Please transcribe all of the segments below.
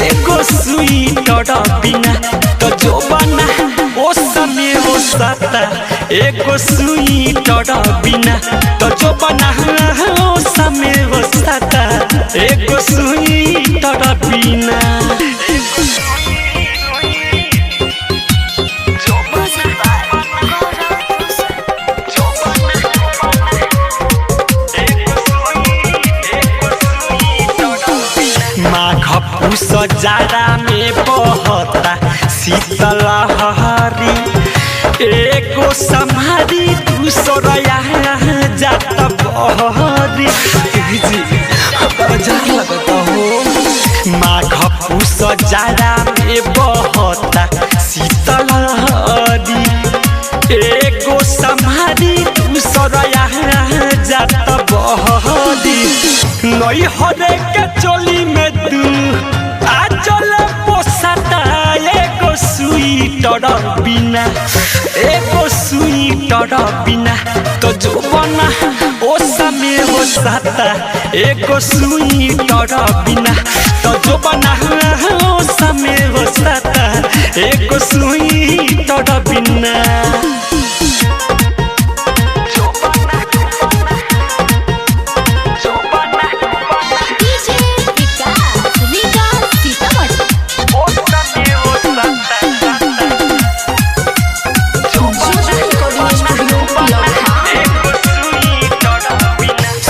एगो स्वीटर बिना तो जो बना ओ समय हो सता एगो स्वीटर बिना तो जो बना ओ समय हो सता एगो स्वीटर बिना माघ जाड़ा में बहता शीतल लहरी एगो सम्हारी दूसरा जाता बहरी लगता हो माघ जाड़ा में बहता शीतल लहरी एगो सम्हारी दूसरा जाता बहरी नई हरे के चोली में तू आ चले पोसाता एगो स्वीटर बिना तो जो बना ओ समय हो सता एगो स्वीटर बिना तो जो बना ओ समय हो सता एगो स्वीटर बिना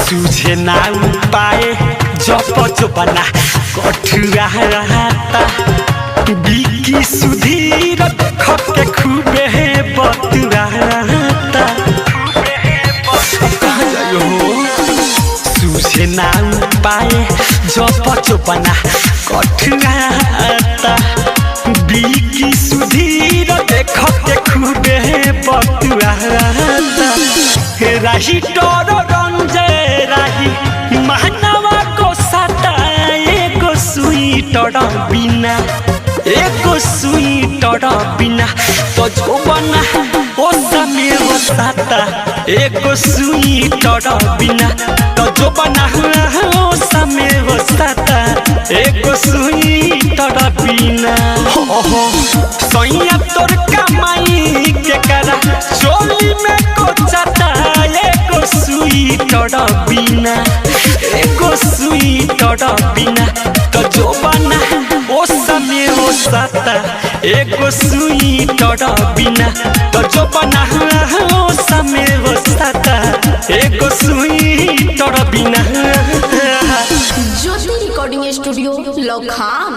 तुझे ना पाए जब बना कठुआ रहता बिकी सुधीर देख के खूबे बतुआ रहता तुझे ना पाए जब बना कठुआ रहता बिकी सुधीर देख के खूबे बतुआ रहता राही टोर रंजे राही मानवा को सता एगो स्वीटर बिना तो जो बना ओ समय हो सता एगो स्वीटर बिना तो जो बना ओ समय हो सता एगो स्वीटर बिना सैया तोर कमाई के करा चोली में को जाता एगो स्वीटर बिना तो जो बना ओ समय हो सता एगो स्वीटर बिना तो जो बना ओ समय हो सता एगो स्वीटर बिना ज्योति रिकॉर्डिंग स्टूडियो लखाम।